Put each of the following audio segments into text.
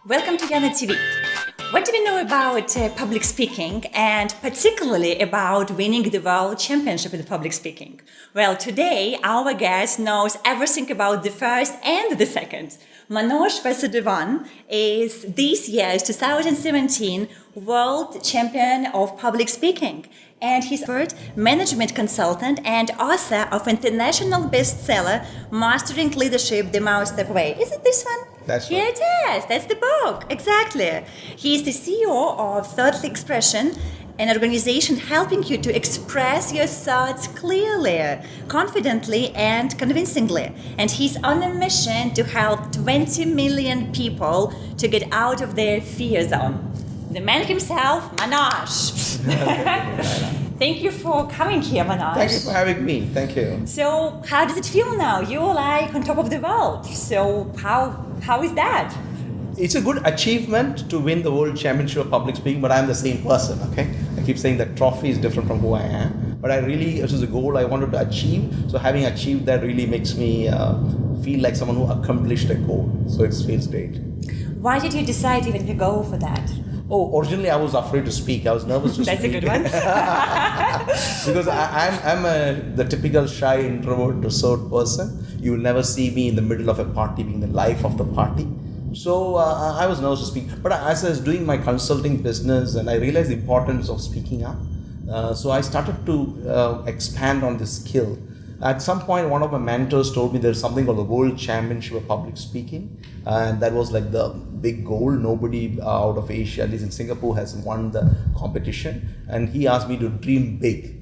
Welcome to Yana TV. What do we know about public speaking and particularly about winning the world championship in public speaking? Well, today our guest knows everything about the first and the second. Manoj Vasudevan is this year's 2017 World Champion of Public Speaking, and he's a management consultant and author of international bestseller Mastering Leadership the Mouth-Step Way. Is it this one? That's Here right. it is. That's the book. Exactly. He is the CEO of Thought Expression, an organization helping you to express your thoughts clearly, confidently, and convincingly. And he's on a mission to help 20 million people to get out of their fear zone. The man himself, Manoj. Thank you for coming here, Manoj. Thank you for having me. Thank you. So, how does it feel now? You're like on top of the world. So, how is that? It's a good achievement to win the World Championship of Public Speaking, but I'm the same person, okay? I keep saying that trophy is different from who I am, but it was a goal I wanted to achieve. So having achieved that really makes me feel like someone who accomplished a goal. So it feels great. Why did you decide even to go for that? Oh, originally I was afraid to speak. I was nervous to That's speak. a good one. Because I'm the typical shy introvert reserved person. You will never see me in the middle of a party being the life of the party. So I was nervous to speak. But as I was doing my consulting business and I realized the importance of speaking up, so I started to expand on this skill. At some point, one of my mentors told me there's something called the World Championship of Public Speaking, and that was like the big goal. Nobody out of Asia, at least in Singapore, has won the competition, and he asked me to dream big.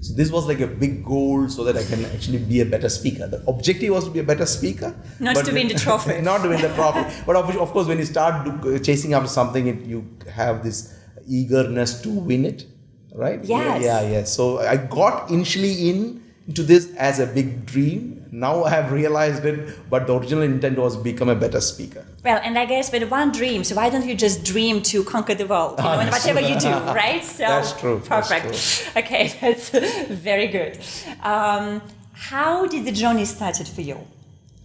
So this was like a big goal so that I can actually be a better speaker. The objective was to be a better speaker. Not to win the trophy. Not to win the trophy. But of course, when you start chasing after something, you have this eagerness to win it, right? Yes. Yeah. So I got initially into this as a big dream. Now I have realized it, but the original intent was become a better speaker. Well, and I guess with one dream, so why don't you just dream to conquer the world? And whatever you do, right? So That's true. Perfect. That's true. Okay, that's very good. How did the journey started for you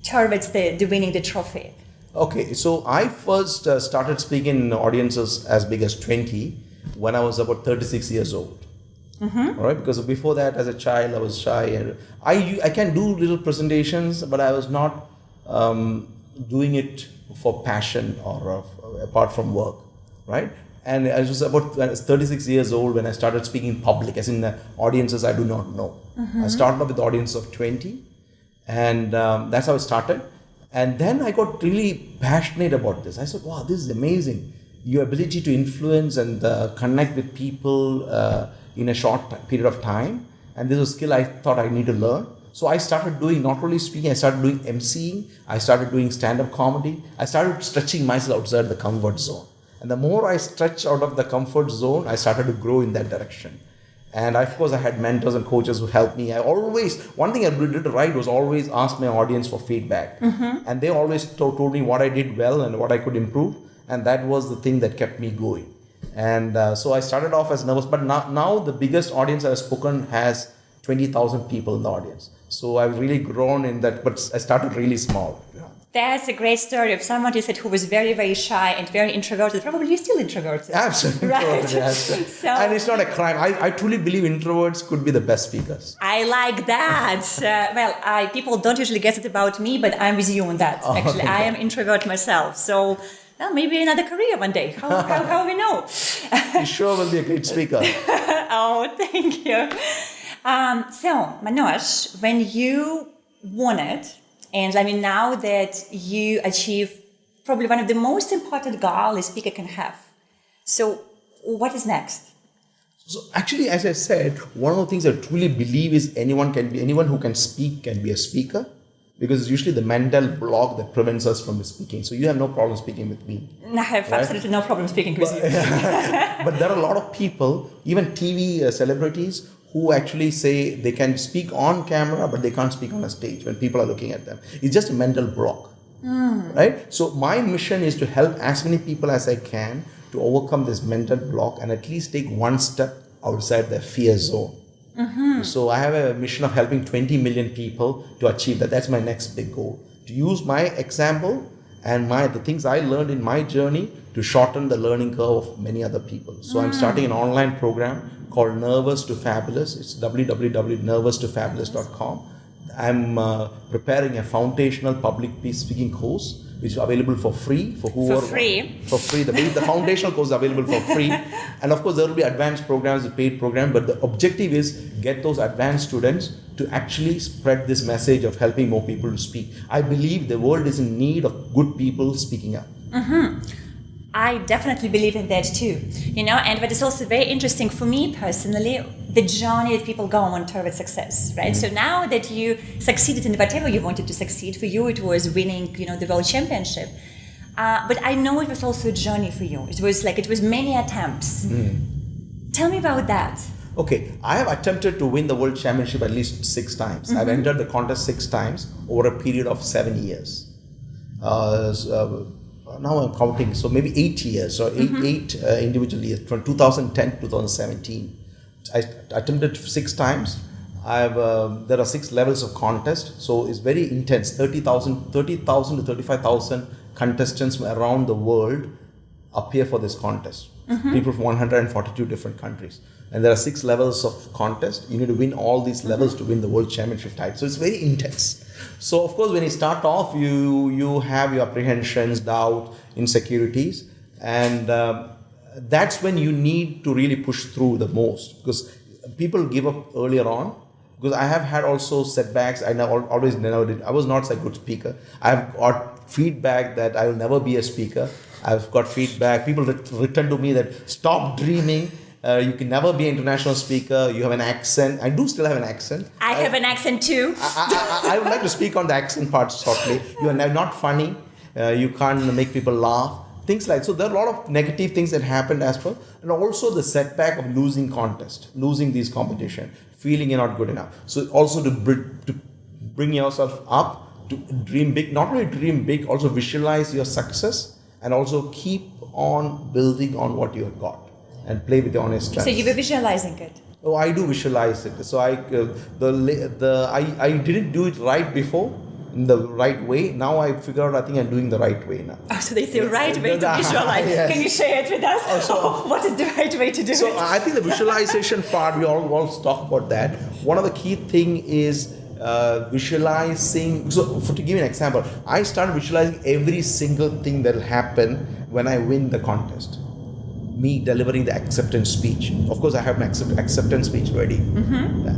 towards the winning the trophy? Okay, so I first started speaking in audiences as big as 20 when I was about 36 years old. Mm-hmm. All right, because before that, as a child, I was shy, and I can do little presentations, but I was not doing it for passion or apart from work, right? And I was when I was 36 years old when I started speaking in public, as in audiences I do not know. Mm-hmm. I started off with the audience of 20, and that's how it started. And then I got really passionate about this. I said, wow, this is amazing. Your ability to influence and connect with people in a short period of time. And this was a skill I thought I need to learn. So I started doing not only speaking, I started doing MCing, I started doing stand-up comedy. I started stretching myself outside the comfort zone. And the more I stretched out of the comfort zone, I started to grow in that direction. And of course, I had mentors and coaches who helped me. One thing I did right was always ask my audience for feedback. Mm-hmm. And they always told me what I did well and what I could improve. And that was the thing that kept me going. And so I started off as nervous, but now the biggest audience I've spoken has 20,000 people in the audience. So I've really grown in that, but I started really small. Yeah. That's a great story of someone you said who was very, very shy and very introverted. Probably you're still introverted. Absolutely. Right. Yes. And it's not a crime. I truly believe introverts could be the best speakers. I like that. People don't usually guess it about me, but I'm with you on that. Actually, I am introvert myself. So, well, maybe another career one day. How we know? You sure will be a great speaker. Oh, thank you. So, Manoj, when you won it, and I mean now that you achieve probably one of the most important goals a speaker can have. So, what is next? So actually, as I said, one of the things I truly believe is anyone who can speak can be a speaker. Because it's usually the mental block that prevents us from speaking. So you have no problem speaking with me. I have absolutely no problem speaking with you. But there are a lot of people, even TV celebrities, who actually say they can speak on camera, but they can't speak on a stage when people are looking at them. It's just a mental block, right? So my mission is to help as many people as I can to overcome this mental block and at least take one step outside their fear zone. Mm-hmm. So I have a mission of helping 20 million people to achieve that. That's my next big goal. To use my example and the things I learned in my journey to shorten the learning curve of many other people. So I'm starting an online program called Nervous to Fabulous. It's www.nervoustofabulous.com. I'm preparing a foundational public speaking course, which is available for free for whoever. For free. For free. The foundational course is available for free. And of course, there will be advanced programs, the paid program. But the objective is get those advanced students to actually spread this message of helping more people to speak. I believe the world is in need of good people speaking up. I definitely believe in that too, and what is also very interesting for me personally, the journey that people go on towards success, right? So now that you succeeded in whatever you wanted to succeed, for you it was winning, the world championship. But I know it was also a journey for you. It was many attempts. Tell me about that. Okay, I have attempted to win the world championship at least 6 times. I've entered the contest 6 times over a period of 7 years. Now I'm counting, so maybe 8 years, or eight individual years, from 2010 to 2017. I attempted 6 times. There are 6 levels of contest, so it's very intense. 30,000 to 35,000 contestants from around the world appear for this contest. People from 142 different countries. And there are 6 levels of contest. You need to win all these levels to win the world championship title. So it's very intense. So of course, when you start off, you have your apprehensions, doubt, insecurities, and that's when you need to really push through the most, because people give up earlier on. Because I have had also setbacks. I was not a good speaker. I've got feedback that I will never be a speaker. I've got feedback. People return to me that stop dreaming. You can never be an international speaker. You have an accent. I do still have an accent. I have an accent too. I would like to speak on the accent part shortly. You are not funny. You can't make people laugh. Things like, so there are a lot of negative things that happened as well. And also the setback of losing contest, losing these competition, feeling you're not good enough. So also to bring yourself up, to dream big, not only dream big, also visualize your success and also keep on building on what you have got. And play with your honest strengths. So you were visualizing it. Oh, I do visualize it. So I didn't do it right before in the right way. Now I figure out I think I'm doing the right way now. Oh, so there's the right way to visualize. Yes. Can you share it with us? What is the right way to do it? So I think the visualization part, we all talk about that. One of the key thing is visualizing. So to give you an example, I started visualizing every single thing that will happen when I win the contest. Me delivering the acceptance speech. Of course, I have my acceptance speech ready.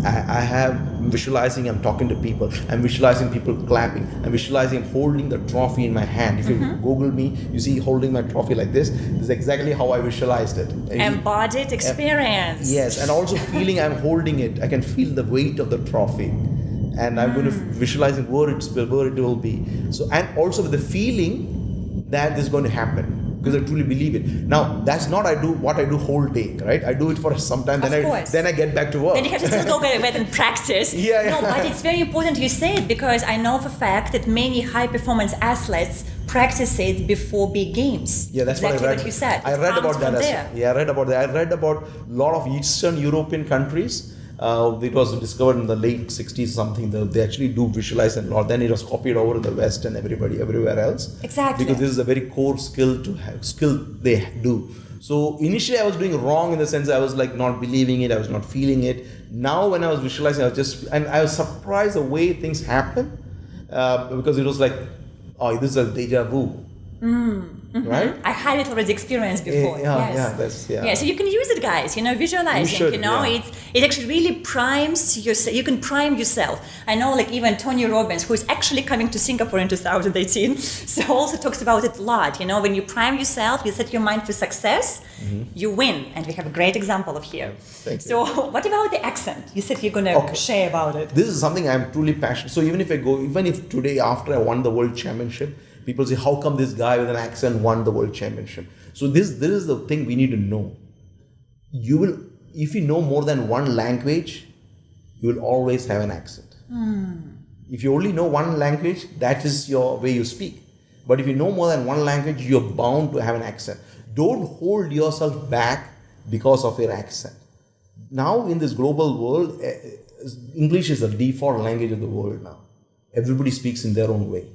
I have visualizing I'm talking to people. I'm visualizing people clapping. I'm visualizing I'm holding the trophy in my hand. If you Google me, you see holding my trophy like this. This is exactly how I visualized it. Embodied experience. Yes, and also feeling I'm holding it. I can feel the weight of the trophy. And I'm going to visualizing where it will be. So, and also with the feeling that this is going to happen. Because I truly believe it. Now, that's not what I do whole day, right? I do it for some time, then I get back to work. Then you have to still go back and practice. No, but it's very important you say it, because I know for a fact that many high-performance athletes practice it before big games. Yeah, that's exactly what I read. What you said. I read about that as well. Yeah, I read about that. I read about a lot of Eastern European countries. It was discovered in the late 60s something. They actually do visualize a lot. Then it was copied over in the West and everywhere else. Exactly. Because this is a very core skill they do. So initially I was doing wrong in the sense I was like not believing it. I was not feeling it. Now when I was visualizing, I was surprised the way things happen because it was like, oh, this is a deja vu. Right? I had it already experienced before. So you can use it, guys. Visualizing. It actually really primes yourself. You can prime yourself. I know, like even Tony Robbins, who is actually coming to Singapore in 2018, so also talks about it a lot. When you prime yourself, you set your mind for success, you win, and we have a great example of here. Thank you. So, what about the accent? You said you're going to share about it. This is something I'm truly passionate. So even if today after I won the world championship, people say, how come this guy with an accent won the world championship? So this is the thing we need to know. If you know more than one language, you will always have an accent. If you only know one language, that is your way you speak. But if you know more than one language, you're bound to have an accent. Don't hold yourself back because of your accent. Now in this global world, English is the default language of the world now. Everybody speaks in their own way.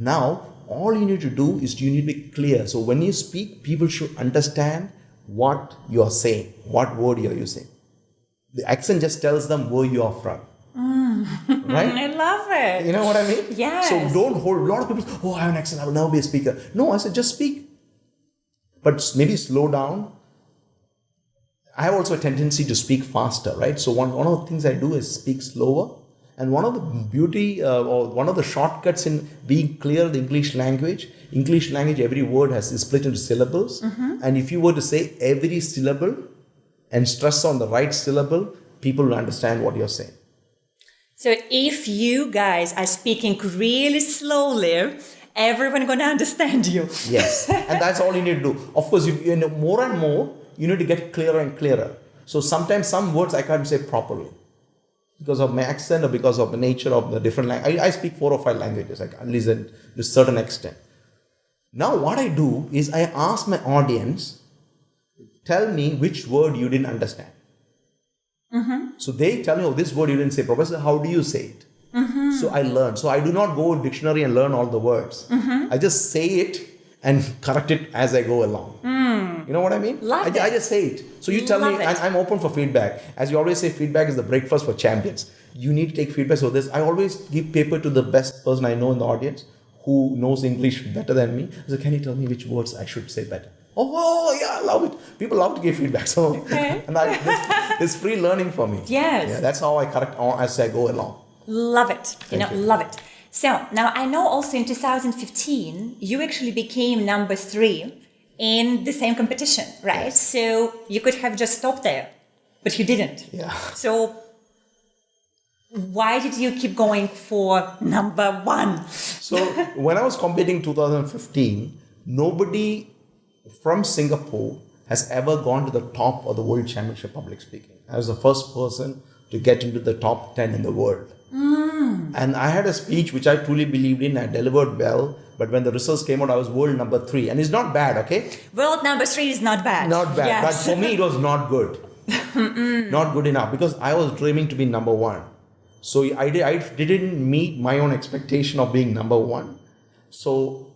Now, all you need to do is you need to be clear. So when you speak, people should understand what you are saying, what word you are using. The accent just tells them where you are from. Right? I love it. You know what I mean? Yes. So don't hold, a lot of people say, oh, I have an accent, I will never be a speaker. No, I said, just speak. But maybe slow down. I have also a tendency to speak faster, right? So one of the things I do is speak slower. And one of the beauty or one of the shortcuts in being clear in the English language, every word is split into syllables. And if you were to say every syllable and stress on the right syllable, people will understand what you're saying. So if you guys are speaking really slowly, everyone gonna understand you. Yes, and that's all you need to do. Of course, you know, more and more, you need to get clearer and clearer. So sometimes some words I can't say properly because of my accent or because of the nature of the different language. I speak 4 or 5 languages, at least to a certain extent. Now what I do is I ask my audience, tell me which word you didn't understand. So they tell me, oh, this word you didn't say, Professor, how do you say it? So I learn. So I do not go in dictionary and learn all the words. I just say it and correct it as I go along. You know what I mean? I just say it. So you tell me, and I'm open for feedback. As you always say, feedback is the breakfast for champions. You need to take feedback. So I always give paper to the best person I know in the audience who knows English better than me. I say, can you tell me which words I should say better? Oh, yeah, I love it. People love to give feedback. So, and it's free learning for me. Yes. Yeah, that's how I correct as I go along. Love it. Thank you. Love it. So now I know also in 2015, you actually became number 3 in the same competition, right? Yes. So you could have just stopped there, but you didn't. Yeah. So why did you keep going for number 1? So when I was competing in 2015, nobody from Singapore has ever gone to the top of the World Championship Public Speaking. I was the first person to get into the top 10 in the world. And I had a speech which I truly believed in. I delivered well, but when the results came out, I was world number 3. And it's not bad, okay? World number 3 is not bad. Not bad. Yes. But for me, it was not good. Not good enough because I was dreaming to be number 1. So I didn't meet my own expectation of being number 1. So,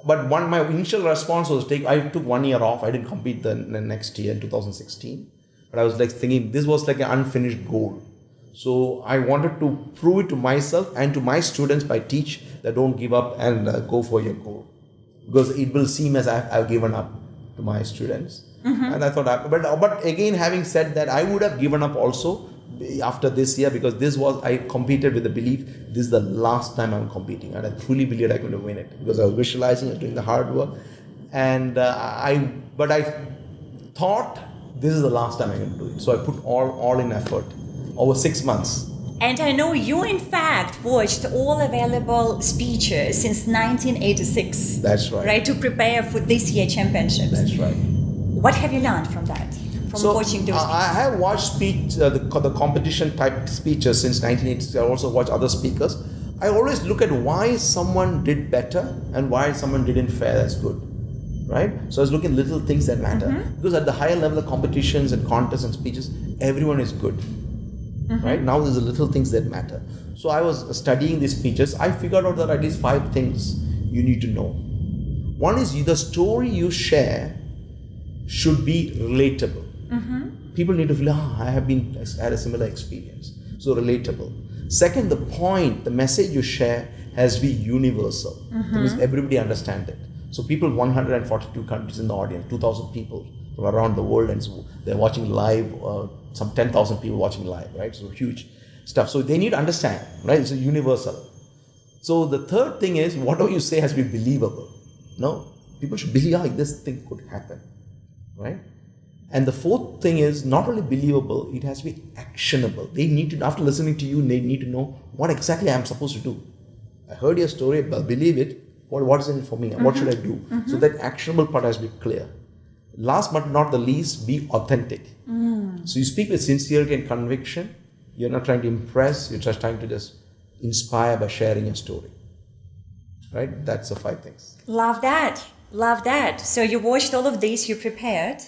but my initial response was I took 1 year off. I didn't compete the next year in 2016. But I was like thinking this was like an unfinished goal. So I wanted to prove it to myself and to my students by teach that don't give up and go for your goal. Because it will seem as I've given up to my students. And I thought, but again, having said that, I would have given up also after this year because I competed with the belief this is the last time I'm competing. And I truly believed I could win it because I was visualizing, I was doing the hard work. And I thought this is the last time I'm going to do it. So I put all in effort over 6 months. And I know you, in fact, watched all available speeches since 1986. That's right. Right, to prepare for this year's championships. That's right. What have you learned from that? From watching those speeches? I have watched the competition type speeches since 1986. I also watch other speakers. I always look at why someone did better and why someone didn't fare as good. Right? So I was looking at little things that matter. Because at the higher level of competitions and contests and speeches, everyone is good. Right? Now there's the little things that matter. So I was studying these speeches. I figured out that at least 5 things you need to know. One is the story you share should be relatable. People need to feel, I have had a similar experience. So relatable. Second, the message you share has to be universal. That means everybody understands it. So people, 142 countries in the audience, 2,000 people from around the world, and so they're watching live, some 10,000 people watching live, right? So huge stuff. So they need to understand, right? It's universal. So the third thing is, whatever you say has to be believable. No, people should believe, this thing could happen, right? And the fourth thing is not only believable, it has to be actionable. They need to, after listening to you, they need to know what exactly I'm supposed to do. I heard your story, but believe it. What is in it for me? What should I do? So that actionable part has to be clear. Last but not the least, be authentic. So you speak with sincerity and conviction. You're not trying to impress. You're just trying to just inspire by sharing your story. Right? That's the 5 things. Love that. Love that. So you watched all of this, you prepared.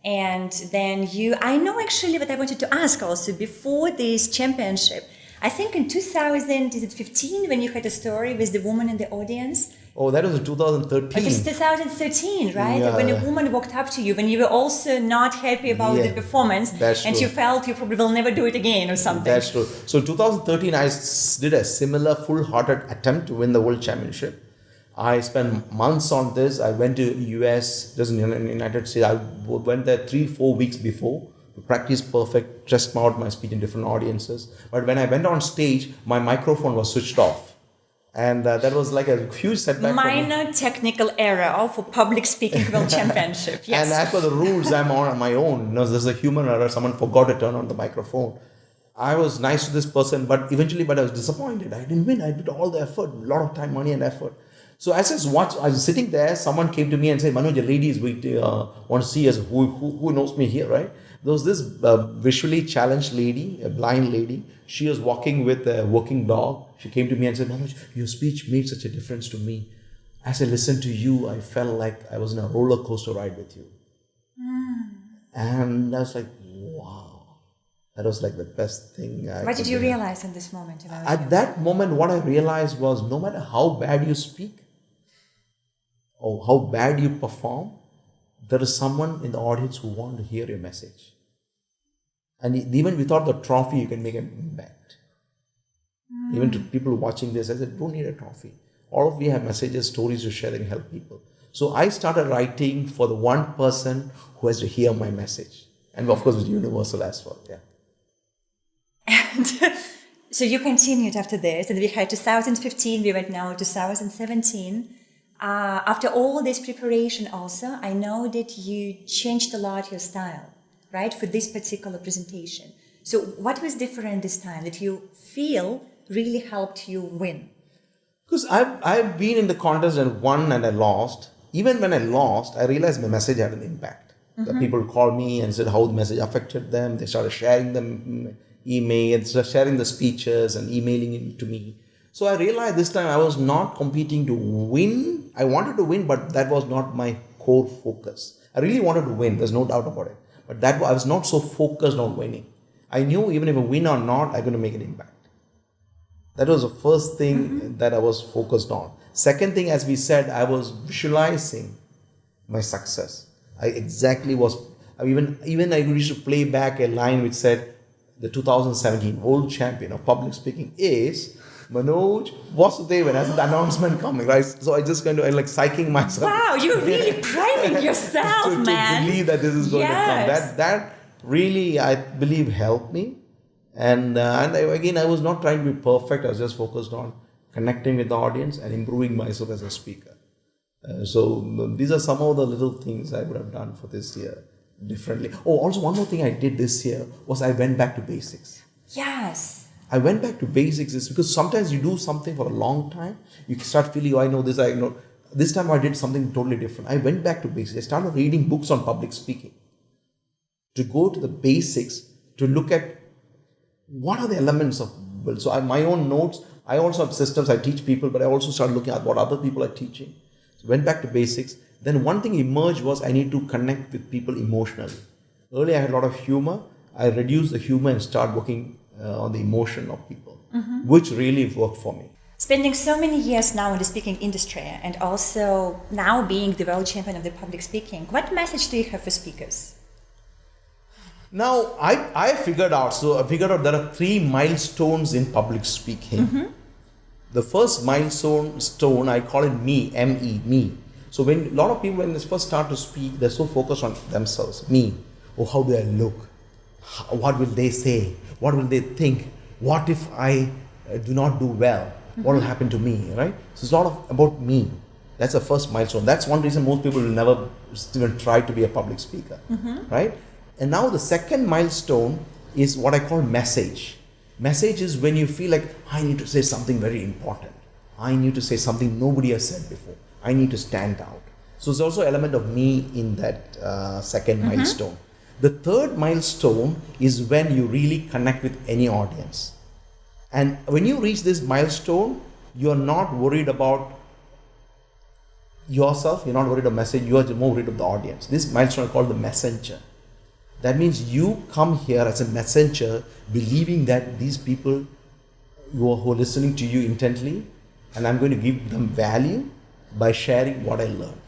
And then I know actually what I wanted to ask also before this championship. I think in 2015, when you had a story with the woman in the audience, Oh, that was in 2013. It was 2013, right? Yeah. When a woman walked up to you, when you were also not happy about the Yeah, performance, that's and true. you felt you probably will never do it again or something. That's true. So 2013, I did a similar full-hearted attempt to win the world championship. I spent months on this. I went to US, just in the United States. I went there 3-4 weeks before to practice perfect, test out my speech in different audiences. But when I went on stage, my microphone was switched off. And that was like a huge setback for me. Minor technical error for public speaking world championship. Yes. And as per the rules, I'm on my own. You know, there's a human error. Someone forgot to turn on the microphone. I was nice to this person, but I was disappointed. I didn't win. I did all the effort, a lot of time, money, and effort. So as I was sitting there, someone came to me and said, "Manoj, a lady is want to see us. Who knows me here, right?" There was this visually challenged lady, a blind lady. She was walking with a working dog. She came to me and said, "Manoj, your speech made such a difference to me. As I listened to you, I felt like I was in a roller coaster ride with you." And I was like, wow, that was like the best thing. What did you realize in this moment about At that moment, what I realized was no matter how bad you speak or how bad you perform, there is someone in the audience who wants to hear your message. And even without the trophy, you can make an impact. Even to people watching this, I said, don't need a trophy. All of we have messages, stories to share and help people. So I started writing for the one person who has to hear my message. And of course, it's universal as well. Yeah. And so you continued after this, and we had 2015, we went now 2017. After all this preparation also, I know that you changed a lot your style, right, for this particular presentation. So what was different this time that you feel really helped you win? Because I've been in the contest and won and I lost. Even when I lost, I realized my message had an impact. The people called me and said how the message affected them. They started sharing them emails, sharing the speeches and emailing it to me. So I realized this time I was not competing to win. I wanted to win, but that was not my core focus. I really wanted to win. There's no doubt about it. But I was not so focused on winning. I knew even if I win or not, I'm going to make an impact. That was the first thing that I was focused on. Second thing, as we said, I was visualizing my success. I used to play back a line which said, the 2017 world champion of public speaking is Manoj Vasudevan, as the announcement coming, right? So I just kind of like psyching myself. Wow, you're really priming yourself, to man. believe that this is going to come. That really, I believe, helped me. And I was not trying to be perfect. I was just focused on connecting with the audience and improving myself as a speaker. So these are some of the little things I would have done for this year differently. Oh, also one more thing I did this year was I went back to basics. Yes. I went back to basics is because sometimes you do something for a long time, you start feeling, oh, I know this, I know. This time I did something totally different. I went back to basics. I started reading books on public speaking. To go to the basics, to look at what are the elements of build. So my own notes, I also have systems, I teach people, but I also started looking at what other people are teaching. So went back to basics. Then one thing emerged was I need to connect with people emotionally. Earlier I had a lot of humor. I reduced the humor and started working on the emotion of people, which really worked for me. Spending so many years now in the speaking industry and also now being the world champion of the public speaking, what message do you have for speakers? Now, I figured out there are 3 milestones in public speaking. The first milestone, I call it me, M-E, me. So when a lot of people, when they first start to speak, they're so focused on themselves, me. Oh, how do I look? What will they say? What will they think? What if I do not do well? What will happen to me, right? So it's a lot about me. That's the first milestone. That's one reason most people will never even try to be a public speaker, right? And now the second milestone is what I call message. Message is when you feel like, I need to say something very important. I need to say something nobody has said before. I need to stand out. So there's also an element of me in that second milestone. The third milestone is when you really connect with any audience. And when you reach this milestone, you're not worried about yourself, you're not worried about message, you are more worried about the audience. This milestone is called the messenger. That means you come here as a messenger, believing that these people who are listening to you intently, and I'm going to give them value. by sharing what I learned.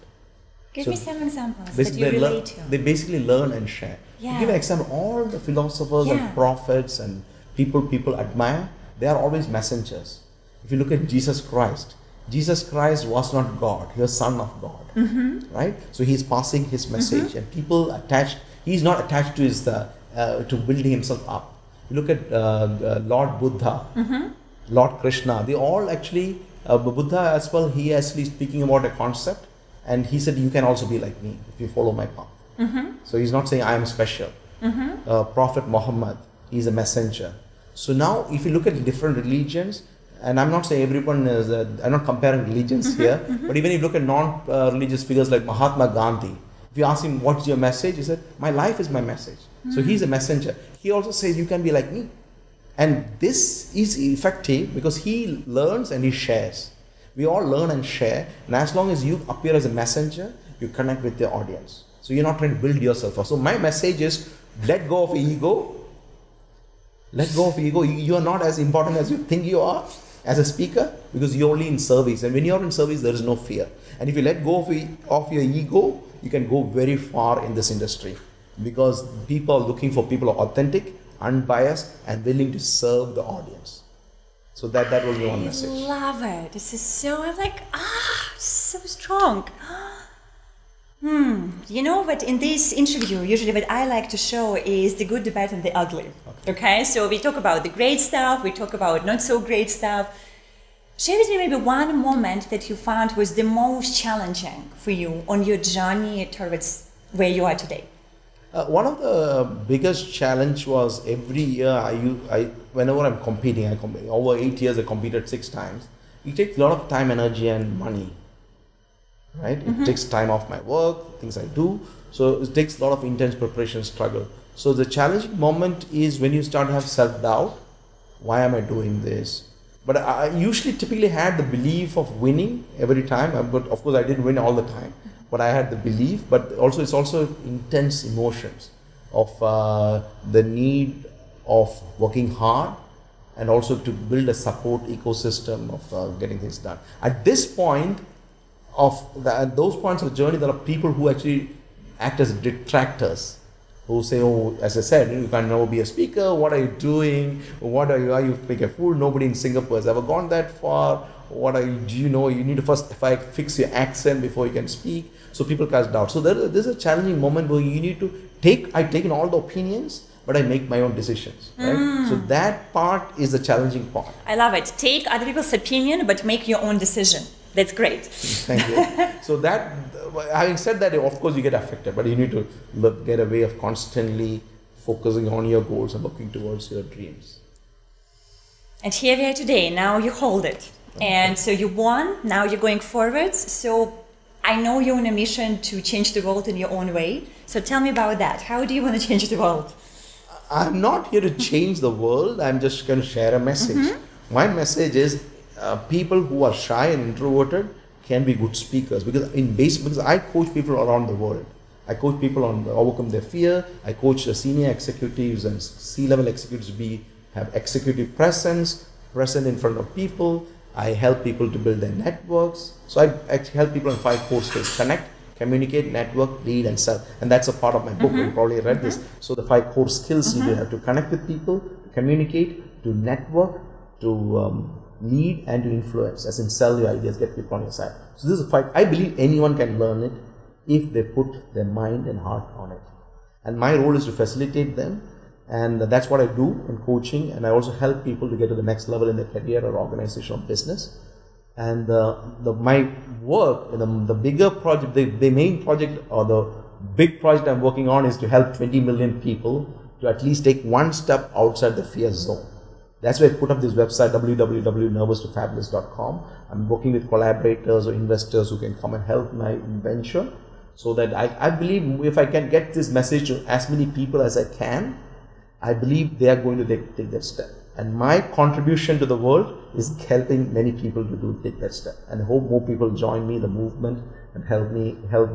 Give So me some examples that basically you they relate to. they basically learn and share. To Yeah. give an example, all the philosophers Yeah. and prophets and people admire, they are always messengers. If you look at Jesus Christ was not God, he was Son of God, right? So he's passing his message, and people attached. He's not attached to his to building himself up. You look at Lord Buddha, Lord Krishna. They all actually Buddha as well. He actually speaking about a concept, and he said you can also be like me if you follow my path. So he's not saying I am special. Prophet Muhammad, he's a messenger. So now if you look at different religions, and I'm not saying everyone is, I'm not comparing religions here, but even if you look at non-religious figures like Mahatma Gandhi, if you ask him what's your message, he said my life is my message. So he's a messenger. He also says you can be like me. And this is effective because he learns and he shares. We all learn and share, and as long as you appear as a messenger, you connect with the audience. So you're not trying to build yourself up. So my message is let go of ego. Let go of ego. You are not as important as you think you are as a speaker because you're only in service. And when you're in service, there is no fear. And if you let go of your ego, you can go very far in this industry because people are looking for people who are authentic, unbiased, and willing to serve the audience. So that will be one message. I love it. This is so, I'm like, so strong. You know what, in this interview, usually what I like to show is the good, the bad, and the ugly. Okay, so we talk about the great stuff, we talk about not so great stuff. Share with me maybe one moment that you found was the most challenging for you on your journey towards where you are today. One of the biggest challenge was every year whenever I'm competing, over 8 years I competed 6 times. It takes a lot of time, energy, and money. Right? It takes time off my work, things I do. So it takes a lot of intense preparation, struggle. So the challenging moment is when you start to have self-doubt. Why am I doing this? But I usually typically had the belief of winning every time. But of course I didn't win all the time. But I had the belief. But also it's also intense emotions of the need of working hard and also to build a support ecosystem of getting things done. At this point, at those points of the journey, there are people who actually act as detractors, who say, oh, as I said, you can never be a speaker, what are you doing, what are you make a fool, nobody in Singapore has ever gone that far, do you know, you need to first fix your accent before you can speak, so people cast doubt. So there's a challenging moment where you need to I've taken all the opinions, but I make my own decisions, right? So that part is the challenging part. I love it. Take other people's opinion, but make your own decision. That's great. Thank you. So having said that, of course you get affected, but you need to get a way of constantly focusing on your goals and working towards your dreams. And here we are today. Now you hold it. And so you won. Now you're going forwards. So I know you're on a mission to change the world in your own way. So tell me about that. How do you want to change the world? I'm not here to change the world. I'm just going to share a message. My message is people who are shy and introverted can be good speakers because I coach people around the world. I coach people on overcome their fear. I coach senior executives and C-level executives have executive present in front of people. I help people to build their networks. So I actually help people on 5 core skills: connect, communicate, network, lead, and sell. And that's a part of my book. You probably read this. So the 5 core skills, you have to connect with people, to communicate, to network, to lead, and to influence, as in sell your ideas, get people on your side. So this is 5. I believe anyone can learn it if they put their mind and heart on it. And my role is to facilitate them, and that's what I do in coaching. And I also help people to get to the next level in their career or organization or business. And my work, the bigger project, the main project or the big project I'm working on is to help 20 million people to at least take one step outside the fear zone. That's why I put up this website, www.nervoustofabulous.com. I'm working with collaborators or investors who can come and help my venture, so that I believe if I can get this message to as many people as I can, I believe they are going to take that step. And my contribution to the world is helping many people to take that step. And I hope more people join me, the movement, and help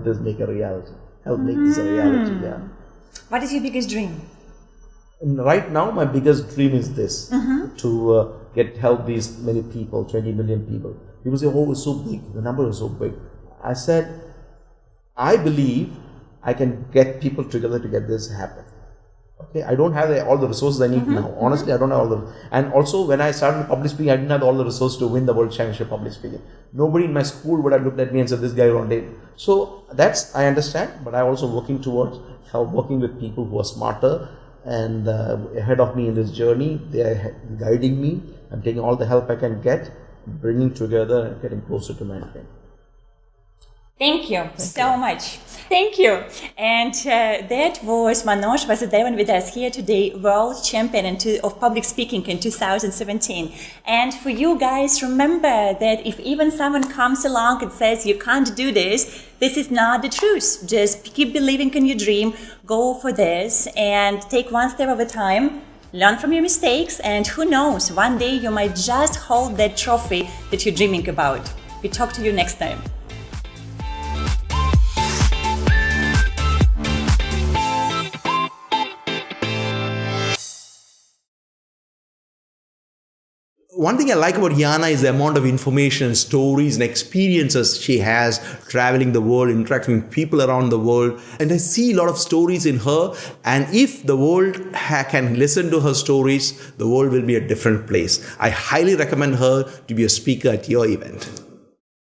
this make a reality. Help make this a reality, yeah. What is your biggest dream? Right now, my biggest dream is this, to help these many people, 20 million people, People say, oh, it's so big. The number is so big. I said, I believe I can get people together to get this happen. Okay, I don't have all the resources I need now. Honestly, I don't have all the. And also, when I started public speaking, I didn't have all the resources to win the world championship public speaking. Nobody in my school would have looked at me and said, "This guy won't do." So that's I understand, but I'm also working towards working with people who are smarter and ahead of me in this journey. They are guiding me. I'm taking all the help I can get, bringing together and getting closer to my dream. Thank you so much. Thank you. And that was Manoj Vasudevan with us here today, world champion of public speaking in 2017. And for you guys, remember that if even someone comes along and says you can't do this, this is not the truth. Just keep believing in your dream, go for this, and take one step at a time. Learn from your mistakes, and who knows, one day you might just hold that trophy that you're dreaming about. We talk to you next time. One thing I like about Yana is the amount of information, stories, and experiences she has traveling the world, interacting with people around the world. And I see a lot of stories in her. And if the world can listen to her stories, the world will be a different place. I highly recommend her to be a speaker at your event.